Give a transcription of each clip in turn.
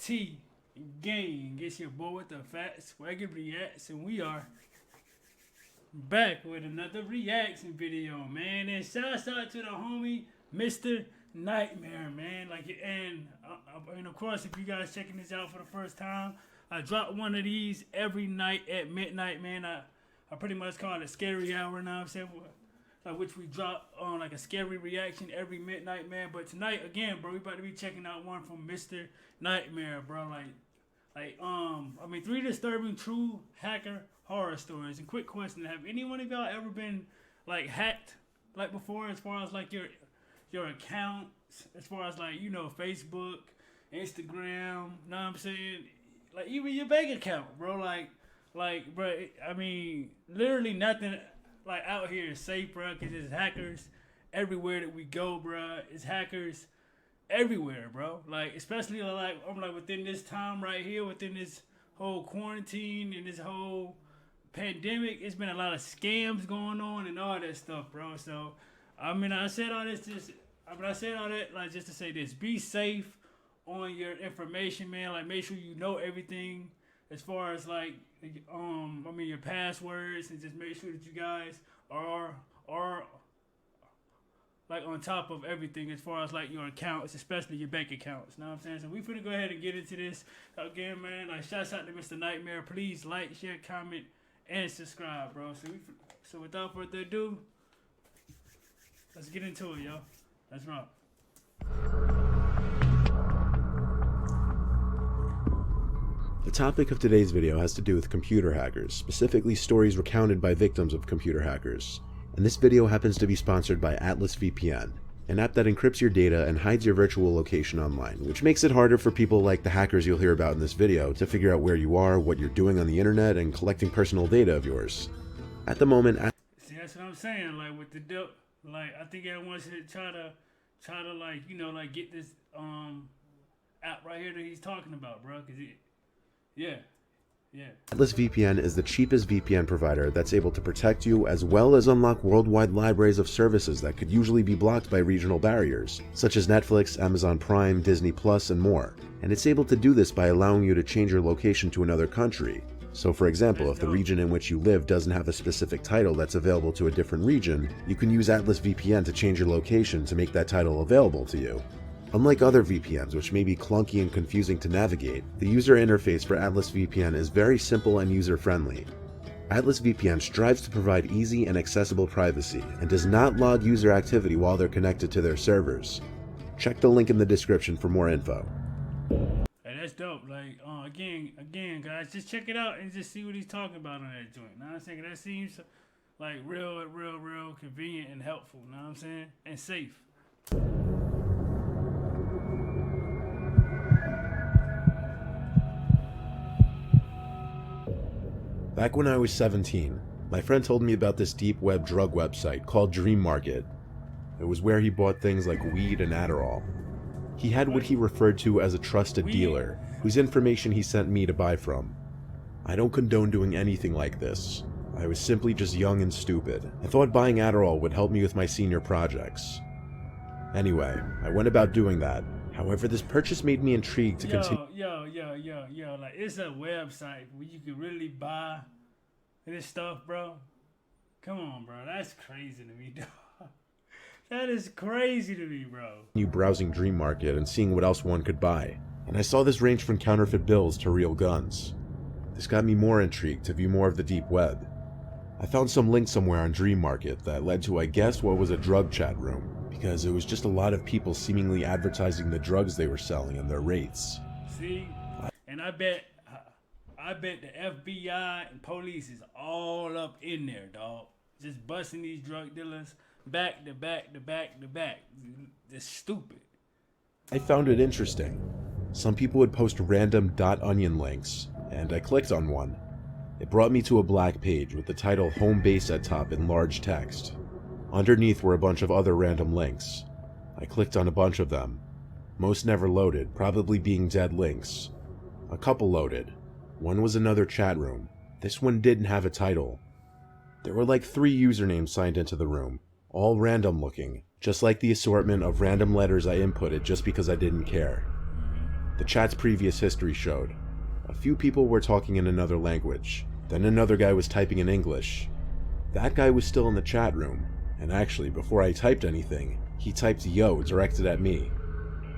T gang. It's your boy with the fat SwaggyReacts, and we are back with another reaction video, man. And shouts out to the homie Mr. Nightmare, man. And of course, if you guys checking this out for the first time, I drop one of these every night at midnight, man. I pretty much call it a scary hour now, which we drop on like a scary reaction every midnight, man. But tonight, again, bro, we about to be checking out one from Mr. Nightmare, bro. I mean, 3 disturbing true hacker horror stories. And quick question: have any one of y'all ever been like hacked like before, as far as like your accounts, as far as like, you know, Facebook, Instagram, know what I'm saying? Like even your bank account, bro. Bro, I mean, literally nothing like out here is safe, bro, because there's hackers everywhere that we go, bro. It's hackers everywhere, bro. Like, especially like within this time right here, within this whole quarantine and this whole pandemic, it's been a lot of scams going on and all that stuff, bro. So, I mean, I said all that like just to say this: be safe on your information, man. Like, make sure you know everything as far as like, your passwords, and just make sure that you guys are like on top of everything as far as like your accounts, especially your bank accounts. Know what I'm saying? So we finna go ahead and get into this again, man. Like, shouts out to Mr. Nightmare. Please like, share, comment, and subscribe, bro. So without further ado, let's get into it, yo. Let's rock. The topic of today's video has to do with computer hackers, specifically stories recounted by victims of computer hackers. And this video happens to be sponsored by Atlas VPN, an app that encrypts your data and hides your virtual location online, which makes it harder for people like the hackers you'll hear about in this video to figure out where you are, what you're doing on the internet, and collecting personal data of yours. At the moment, see, that's what I'm saying. Like with the like, I think everyone should try to like, you know, like get this app right here that he's talking about, bro, because yeah. Atlas VPN is the cheapest VPN provider that's able to protect you, as well as unlock worldwide libraries of services that could usually be blocked by regional barriers, such as Netflix, Amazon Prime, Disney Plus, and more. And it's able to do this by allowing you to change your location to another country. So for example, if the region in which you live doesn't have a specific title that's available to a different region, you can use Atlas VPN to change your location to make that title available to you. Unlike other VPNs, which may be clunky and confusing to navigate, the user interface for Atlas VPN is very simple and user-friendly. Atlas VPN strives to provide easy and accessible privacy, and does not log user activity while they're connected to their servers. Check the link in the description for more info. Hey, that's dope. Like, again, guys, just check it out and just see what he's talking about on that joint. Know what I'm saying? That seems like real convenient and helpful. Know what I'm saying? And safe. Back when I was 17, my friend told me about this deep web drug website called Dream Market. It was where he bought things like weed and Adderall. He had what he referred to as a trusted dealer, whose information he sent me to buy from. I don't condone doing anything like this. I was simply just young and stupid. I thought buying Adderall would help me with my senior projects. Anyway, I went about doing that. However, this purchase made me intrigued to continue. Like, it's a website where you can really buy this stuff, bro. Come on, bro. That's crazy to me, dog. That is crazy to me, bro. Browsing Dream Market and seeing what else one could buy. And I saw this range from counterfeit bills to real guns. This got me more intrigued to view more of the deep web. I found some link somewhere on Dream Market that led to, I guess, what was a drug chat room, because it was just a lot of people seemingly advertising the drugs they were selling and their rates. See? And I bet the FBI and police is all up in there, dog. Just busting these drug dealers back to back to back to back. It's stupid. I found it interesting. Some people would post random .onion links, and I clicked on one. It brought me to a black page with the title Home Base at top in large text. Underneath were a bunch of other random links. I clicked on a bunch of them. Most never loaded, probably being dead links. A couple loaded. One was another chat room. This one didn't have a title. There were like 3 usernames signed into the room, all random looking, just like the assortment of random letters I inputted just because I didn't care. The chat's previous history showed a few people were talking in another language, then another guy was typing in English. That guy was still in the chat room, and actually, before I typed anything, he typed yo directed at me.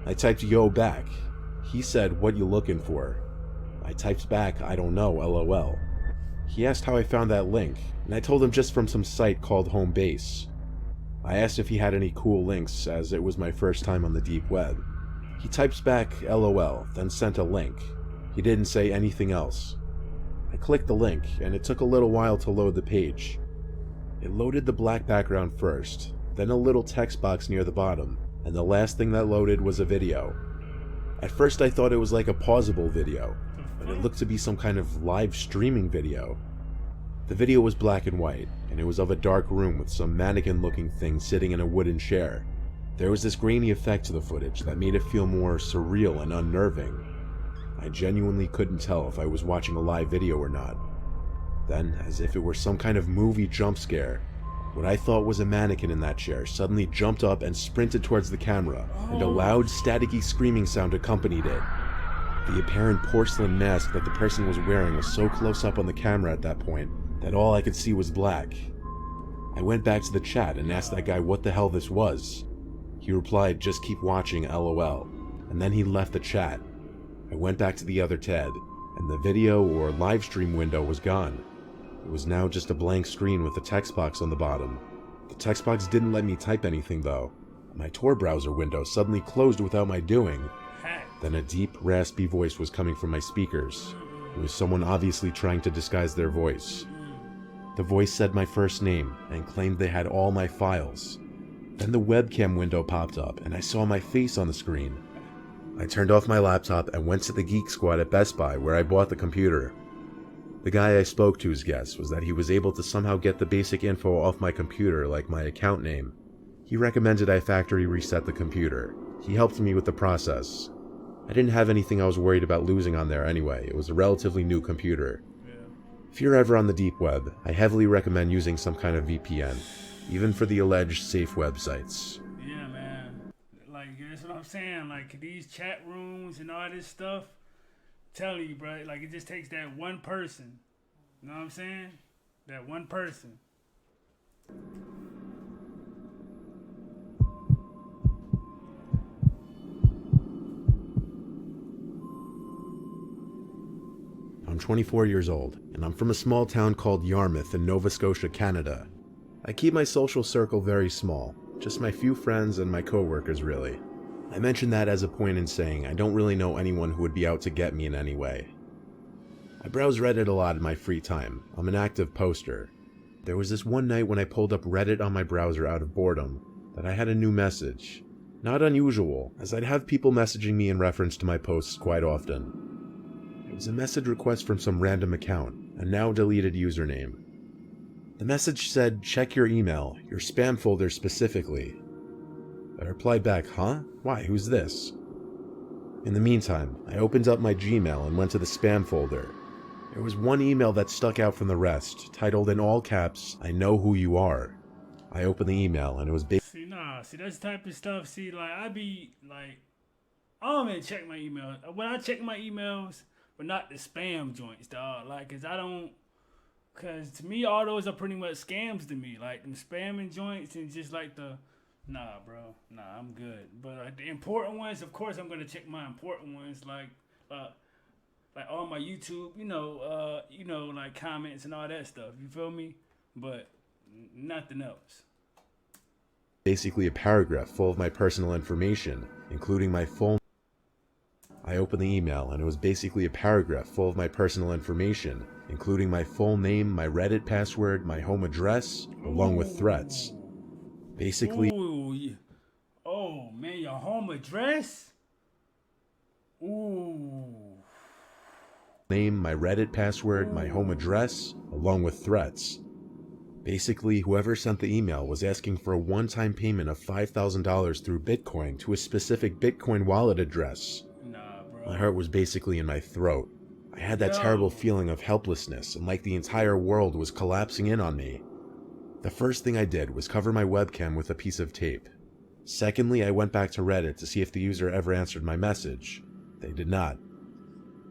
I typed yo back. He said, "What you looking for?" I typed back, "I don't know, LOL." He asked how I found that link, and I told him just from some site called Home Base. I asked if he had any cool links, as it was my first time on the deep web. He types back, LOL, then sent a link. He didn't say anything else. I clicked the link, and it took a little while to load the page. It loaded the black background first, then a little text box near the bottom, and the last thing that loaded was a video. At first I thought it was like a pausable video, but it looked to be some kind of live streaming video. The video was black and white, and it was of a dark room with some mannequin-looking thing sitting in a wooden chair. There was this grainy effect to the footage that made it feel more surreal and unnerving. I genuinely couldn't tell if I was watching a live video or not. Then, as if it were some kind of movie jump scare, what I thought was a mannequin in that chair suddenly jumped up and sprinted towards the camera, and a loud, staticky screaming sound accompanied it. The apparent porcelain mask that the person was wearing was so close up on the camera at that point that all I could see was black. I went back to the chat and asked that guy what the hell this was. He replied, "Just keep watching, LOL," and then he left the chat. I went back to the other tab, and the video or live stream window was gone. It was now just a blank screen with a text box on the bottom. The text box didn't let me type anything though. My Tor browser window suddenly closed without my doing. Then a deep, raspy voice was coming from my speakers. It was someone obviously trying to disguise their voice. The voice said my first name and claimed they had all my files. Then the webcam window popped up and I saw my face on the screen. I turned off my laptop and went to the Geek Squad at Best Buy where I bought the computer. The guy I spoke to's guess was that he was able to somehow get the basic info off my computer, like my account name. He recommended I factory reset the computer. He helped me with the process. I didn't have anything I was worried about losing on there anyway. It was a relatively new computer. If you're ever on the deep web, I heavily recommend using some kind of VPN, even for the alleged safe websites. Yeah, man. Like, that's what I'm saying. Like, these chat rooms and all this stuff, I'm telling you, bro, like, it just takes that one person. You know what I'm saying? That one person. I'm 24 years old, and I'm from a small town called Yarmouth in Nova Scotia, Canada. I keep my social circle very small, just my few friends and my coworkers really. I mention that as a point in saying I don't really know anyone who would be out to get me in any way. I browse Reddit a lot in my free time. I'm an active poster. There was this one night when I pulled up Reddit on my browser out of boredom that I had a new message. Not unusual, as I'd have people messaging me in reference to my posts quite often. It was a message request from some random account, a now deleted username. The message said, "Check your email, your spam folder specifically." I replied back, "Huh? Why, who's this?" In the meantime, I opened up my Gmail and went to the spam folder. There was one email that stuck out from the rest, titled in all caps, "I know who you are." I opened the email and it was See, that's the type of stuff, like, I be, like, I don't even check my email. When I check my emails, but not the spam joints, dog. Like, cause to me, all those are pretty much scams to me. Like, them spamming joints and just like nah, bro. Nah, I'm good. But like, the important ones, of course, I'm going to check my important ones. Like all my YouTube, like comments and all that stuff. You feel me? But nothing else. Basically a paragraph full of my personal information, including my full. I opened the email and it was basically a paragraph full of my personal information, including my full name, my Reddit password, my home address, along with threats. Basically, oh man, your home address? Ooh. Name, my Reddit password, my home address, along with threats. Basically, whoever sent the email was asking for a one-time payment of $5,000 through Bitcoin to a specific Bitcoin wallet address. Nah, bro. My heart was basically in my throat. I had that terrible feeling of helplessness and like the entire world was collapsing in on me. The first thing I did was cover my webcam with a piece of tape. Secondly, I went back to Reddit to see if the user ever answered my message. They did not.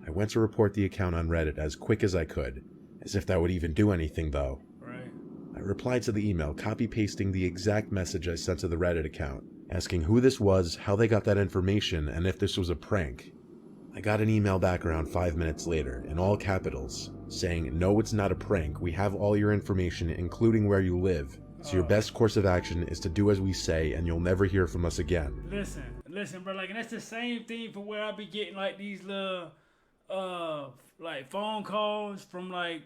I went to report the account on Reddit as quick as I could, as if that would even do anything though. Right. I replied to the email, copy-pasting the exact message I sent to the Reddit account, asking who this was, how they got that information, and if this was a prank. I got an email back around 5 minutes later, in all capitals, saying, "No, it's not a prank. We have all your information, including where you live. So your best course of action is to do as we say, and you'll never hear from us again." Listen, bro. Like, and that's the same thing for where I be getting like these little, like phone calls from like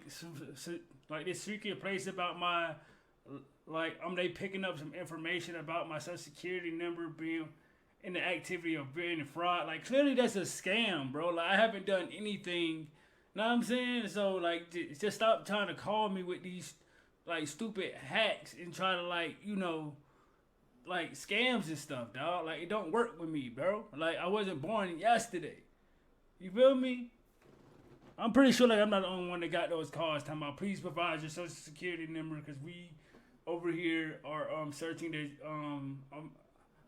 this secret place about my, like, they picking up some information about my social security number being in the activity of being a fraud. Like, clearly that's a scam, bro. Like, I haven't done anything. Know what I'm saying? So, like, just stop trying to call me with these, like, stupid hacks and try to, like, you know, like, scams and stuff, dog. Like, it don't work with me, bro. Like, I wasn't born yesterday. You feel me? I'm pretty sure, like, I'm not the only one that got those calls talking about, please provide your social security number because we over here are searching the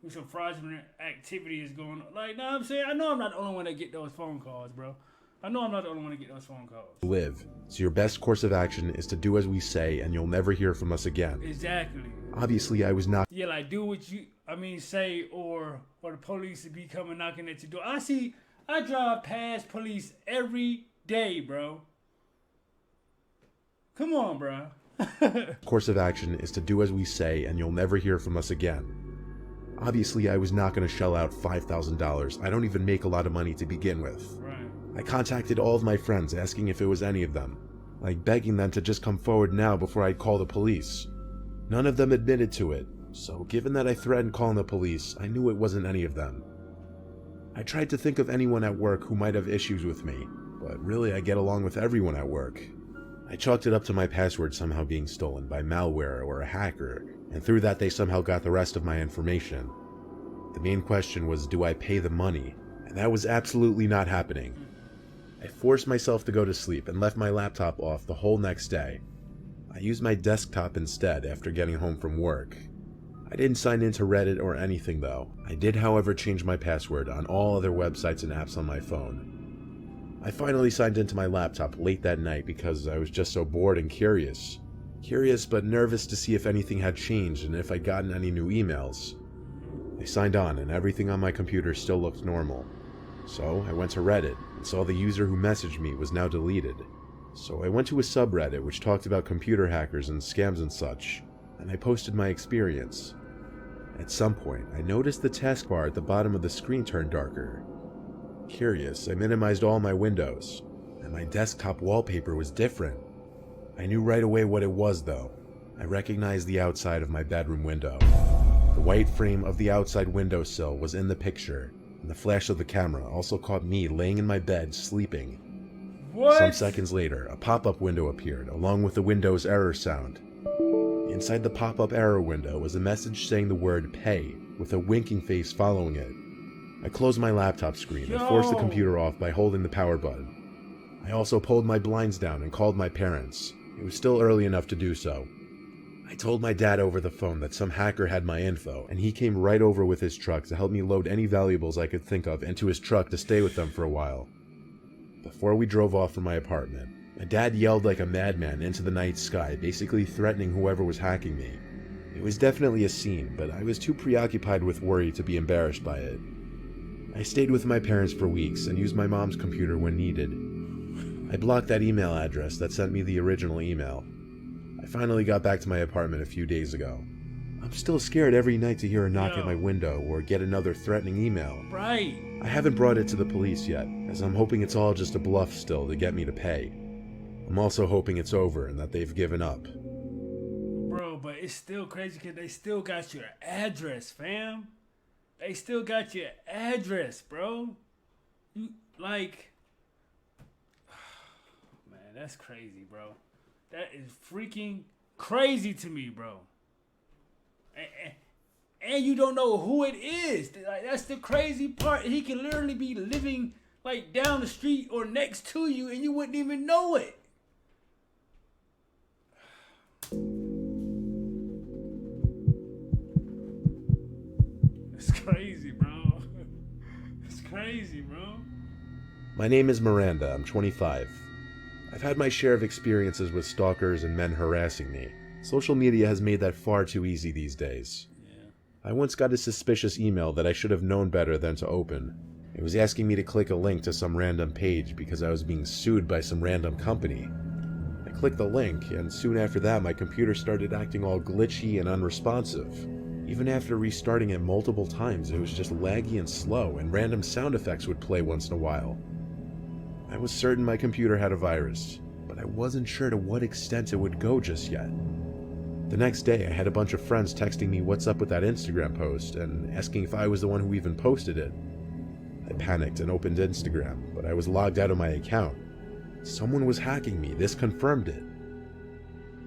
some fraudulent activity is going on. Like, know what I'm saying? I know I'm not the only one that get those phone calls, bro. I know I'm not the only one to get those phone calls. Live. So your best course of action is to do as we say, and you'll never hear from us again. Exactly. Obviously, I was not. Yeah, like, do what you, say, or the police to be coming knocking at your door. I drive past police every day, bro. Come on, bro. Course of action is to do as we say, and you'll never hear from us again. Obviously, I was not going to shell out $5,000. I don't even make a lot of money to begin with. Right. I contacted all of my friends asking if it was any of them, like begging them to just come forward now before I'd call the police. None of them admitted to it, so given that I threatened calling the police, I knew it wasn't any of them. I tried to think of anyone at work who might have issues with me, but really I get along with everyone at work. I chalked it up to my password somehow being stolen by malware or a hacker, and through that they somehow got the rest of my information. The main question was, do I pay the money? And that was absolutely not happening. I forced myself to go to sleep and left my laptop off the whole next day. I used my desktop instead after getting home from work. I didn't sign into Reddit or anything though. I did, however, change my password on all other websites and apps on my phone. I finally signed into my laptop late that night because I was just so bored and curious. Curious but nervous to see if anything had changed and if I'd gotten any new emails. I signed on and everything on my computer still looked normal. So I went to Reddit and saw the user who messaged me was now deleted. So I went to a subreddit which talked about computer hackers and scams and such, and I posted my experience. At some point, I noticed the taskbar at the bottom of the screen turned darker. Curious, I minimized all my windows, and my desktop wallpaper was different. I knew right away what it was though. I recognized the outside of my bedroom window. The white frame of the outside windowsill was in the picture, and the flash of the camera also caught me laying in my bed sleeping. What? Some seconds later, a pop-up window appeared, along with the Windows error sound. Inside the pop-up error window was a message saying the word pay, with a winking face following it. I closed my laptop screen and forced the computer off by holding the power button. I also pulled my blinds down and called my parents. It was still early enough to do so. I told my dad over the phone that some hacker had my info, and he came right over with his truck to help me load any valuables I could think of into his truck to stay with them for a while. Before we drove off from my apartment, my dad yelled like a madman into the night sky, basically threatening whoever was hacking me. It was definitely a scene, but I was too preoccupied with worry to be embarrassed by it. I stayed with my parents for weeks and used my mom's computer when needed. I blocked that email address that sent me the original email. I finally got back to my apartment a few days ago. I'm still scared every night to hear a knock at my window or get another threatening email. Right. I haven't brought it to the police yet, as I'm hoping it's all just a bluff still to get me to pay. I'm also hoping it's over and that they've given up. Bro, but it's still crazy because they still got your address, fam. They still got your address, bro. You, like... Man, that's crazy, bro. That is freaking crazy to me, bro. And you don't know who it is. Like, that's the crazy part. He can literally be living like down the street or next to you and you wouldn't even know it. It's crazy, bro. It's crazy, bro. My name is Miranda, I'm 25. I've had my share of experiences with stalkers and men harassing me. Social media has made that far too easy these days. Yeah. I once got a suspicious email that I should have known better than to open. It was asking me to click a link to some random page because I was being sued by some random company. I clicked the link, and soon after that my computer started acting all glitchy and unresponsive. Even after restarting it multiple times, it was just laggy and slow, and random sound effects would play once in a while. I was certain my computer had a virus, but I wasn't sure to what extent it would go just yet. The next day, I had a bunch of friends texting me what's up with that Instagram post and asking if I was the one who even posted it. I panicked and opened Instagram, but I was logged out of my account. Someone was hacking me, this confirmed it.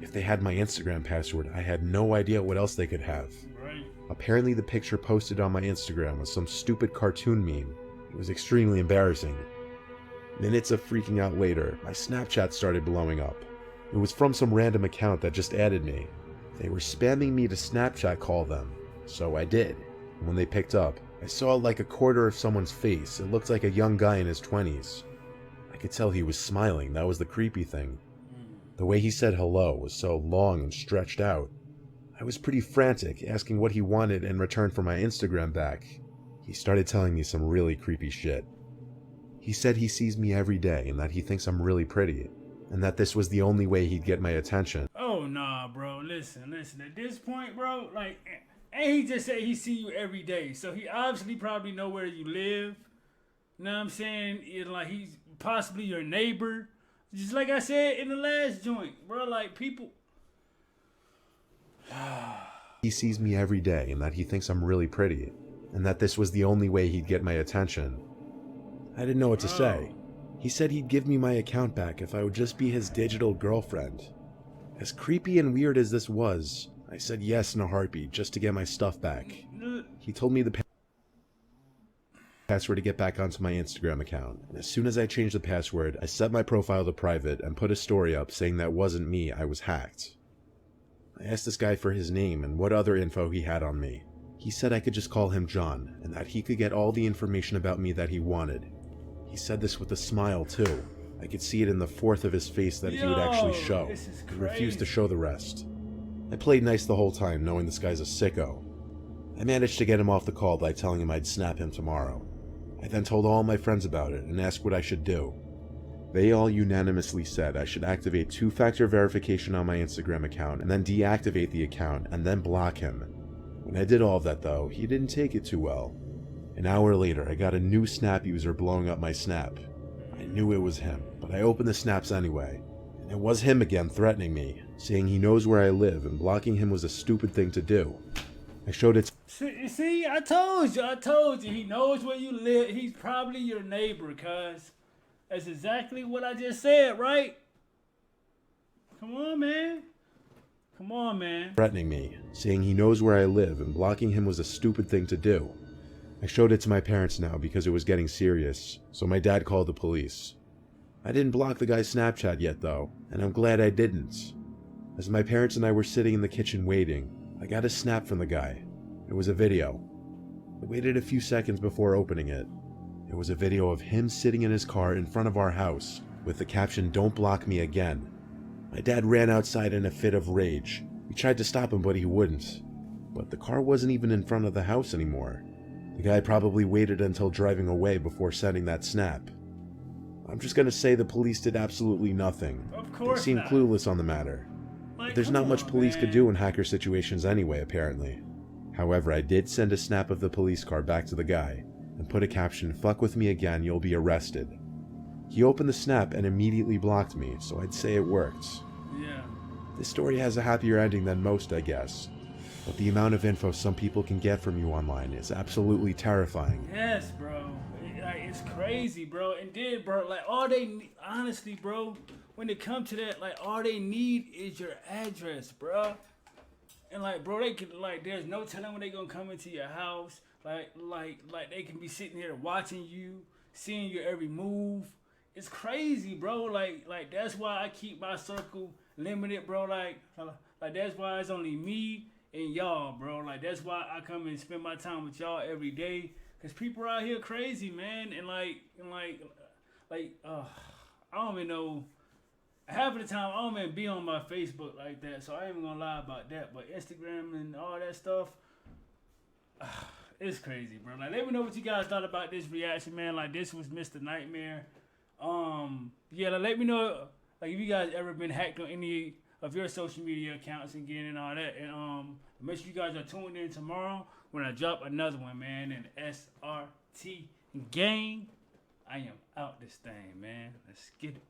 If they had my Instagram password, I had no idea what else they could have. Right. Apparently the picture posted on my Instagram was some stupid cartoon meme. It was extremely embarrassing. Minutes of freaking out later, my Snapchat started blowing up. It was from some random account that just added me. They were spamming me to Snapchat call them, so I did. When they picked up, I saw like a quarter of someone's face. It looked like a young guy in his 20s. I could tell he was smiling, that was the creepy thing. The way he said hello was so long and stretched out. I was pretty frantic, asking what he wanted in return for my Instagram back. He started telling me some really creepy shit. He said he sees me every day and that he thinks I'm really pretty, and that this was the only way he'd get my attention. Oh, nah, bro. Listen. At this point, bro, like, and he just said he see you every day. So he obviously probably know where you live. You know what I'm saying? Like, he's possibly your neighbor. Just like I said in the last joint, bro, like, people... He sees me every day and that he thinks I'm really pretty, and that this was the only way he'd get my attention. I didn't know what to say. He said he'd give me my account back if I would just be his digital girlfriend. As creepy and weird as this was, I said yes in a heartbeat just to get my stuff back. He told me the password to get back onto my Instagram account, and as soon as I changed the password, I set my profile to private and put a story up saying that wasn't me, I was hacked. I asked this guy for his name and what other info he had on me. He said I could just call him John, and that he could get all the information about me that he wanted. He said this with a smile too. I could see it in the fourth of his face that he would actually show. He refused to show the rest. I played nice the whole time, knowing this guy's a sicko. I managed to get him off the call by telling him I'd snap him tomorrow. I then told all my friends about it and asked what I should do. They all unanimously said I should activate two-factor verification on my Instagram account and then deactivate the account and then block him. When I did all of that though, he didn't take it too well. An hour later, I got a new Snap user blowing up my Snap. I knew it was him, but I opened the snaps anyway. And it was him again threatening me, saying he knows where I live and blocking him was a stupid thing to do. I showed it. See, I told you, he knows where you live. He's probably your neighbor, cuz. That's exactly what I just said, right? Come on, man. Threatening me, saying he knows where I live and blocking him was a stupid thing to do. I showed it to my parents now because it was getting serious, so my dad called the police. I didn't block the guy's Snapchat yet though, and I'm glad I didn't. As my parents and I were sitting in the kitchen waiting, I got a snap from the guy. It was a video. I waited a few seconds before opening it. It was a video of him sitting in his car in front of our house, with the caption, "Don't block me again." My dad ran outside in a fit of rage. We tried to stop him, but he wouldn't. But the car wasn't even in front of the house anymore. The guy probably waited until driving away before sending that snap. I'm just gonna say the police did absolutely nothing. Of course they seemed not. clueless on the matter. Like, But there's not much police could do in hacker situations anyway, apparently. However, I did send a snap of the police car back to the guy, and put a caption, "Fuck with me again, you'll be arrested." He opened the snap and immediately blocked me, so I'd say it worked. Yeah. This story has a happier ending than most, I guess. But the amount of info some people can get from you online is absolutely terrifying. Yes, bro. It's crazy, bro. And then, bro, like, all they need, honestly, bro, when it comes to that, like, all they need is your address, bro. And, like, bro, they can, like, there's no telling when they gonna come into your house. Like they can be sitting here watching you, seeing your every move. It's crazy, bro. Like that's why I keep my circle limited, bro. Like that's why it's only me and y'all, bro. Like that's why I come and spend my time with y'all every day. Cause people are out here crazy, man. And like, I don't even know. Half of the time, I don't even be on my Facebook like that, so I ain't even gonna lie about that. But Instagram and all that stuff, it's crazy, bro. Like, let me know what you guys thought about this reaction, man. Like, this was Mr. Nightmare. Yeah, like, let me know, like, if you guys ever been hacked on any of your social media accounts again and all that. And make sure you guys are tuned in tomorrow when I drop another one, man. And SRT gang, I am out this thing, man. Let's get it.